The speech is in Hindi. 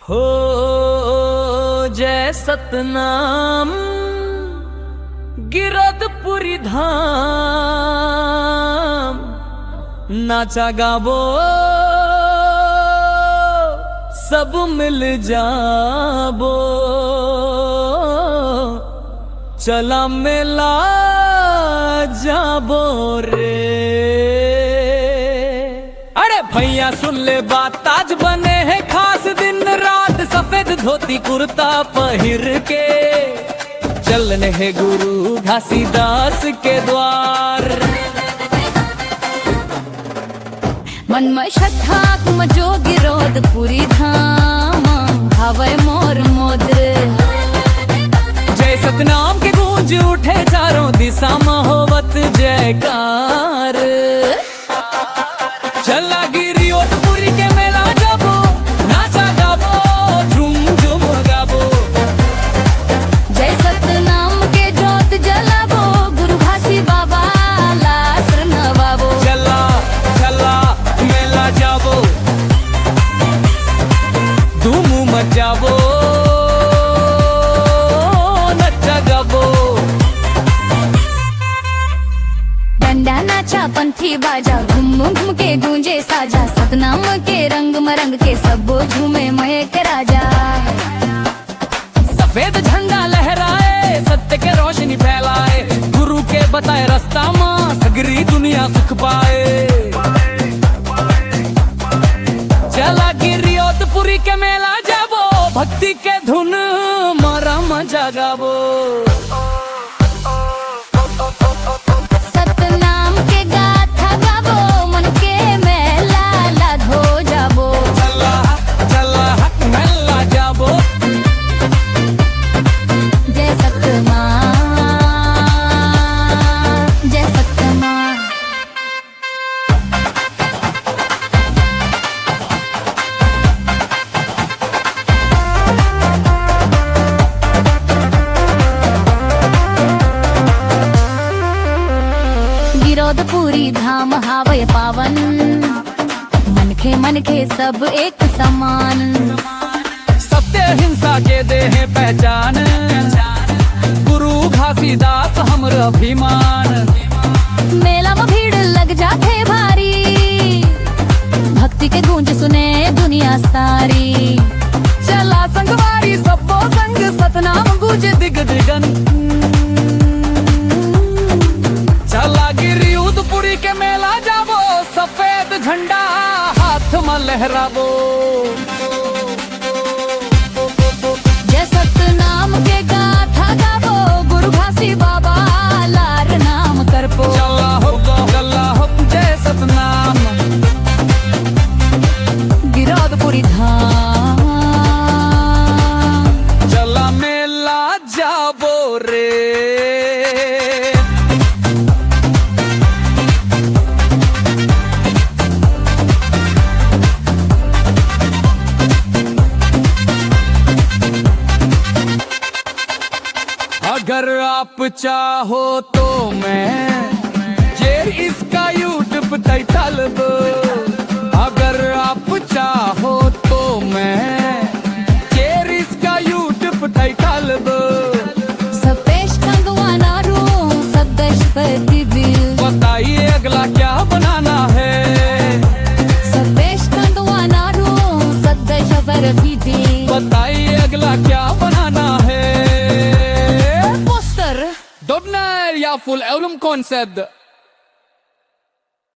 हो जय सतनाम गिरदपुरी धाम नाचा गाबो सब मिल जाबो चला मेला जाबो रे। अरे भैया सुन ले बात, आज बने हैं खास दिन रात सफेद धोती कुर्ता पहिर के चलने है गुरु घासीदास के द्वार। मन में श्रद्धा तुम जोगी गिरदपुरी धाम हवै मोर मोद्र। जय सतनाम के गूंज उठे चारों दिशा में होवत जयकार। चला गिरदपुरी के मेला जाबो नाचा गाबो झूम झूम गाबो। जय सतनाम के जोत जलाबो गुरु घासी बाबा लास नवाबो। चला चला मेला जाबो धूम मचाबो नचा गाबो। डंडा नाचा पंथी बाजा घूम घूम के गूंजे साजा सतनाम के रंग मरंग के सब झूमे मये के राजा। सफेद झंडा लहराए सत्य के रोशनी फैलाए गुरु के बताए रास्ता मां सगरी दुनिया सुख पाए। चला गिरदपुरी के मेला जाबो भक्ति के धुन मारा मजा गाबो। सतनाम के गाथा गाबो मन के मेला लाधो जाबो। चला चला मेला जाबो जय सतनाम जय सतनाम। गिरदपुरी धाम हावय पावन मन के सब एक समान। सत्य हिंसा के दे है पहचान गुरु घासीदास हमर अभिमान। मेला में भीड़ लग जाते भारी भक्ति के गूंज सुने दुनिया सारी। चला संगवारी सबो संग सतनाम गूंजे दिग दिगन। चला गिरदपुरी के मेला जाबो सफेद झंडा हाथ में लहराबो। जय सतनाम के गाथा गाबो गुरु घासी बाबा लार नाम करपो। चला हो जय सतनाम गिरदपुरी धाम चला मेला जाबो रे। अगर आप चाहो तो मैं शेर इसका यूट्यूब टाइटल दो। अगर आप चाहो तो मैं शेर इसका यूट्यूब टाइटल दो। सपेश कंगवाना रू सदश प्रतिदिल। बताइए अगला क्या बनाना है। सपेश कंगवाना रू सदश प्रतिदिल। बताइए अगला क्या बनाना है। Poster Dobner, ja, full Elum Concept.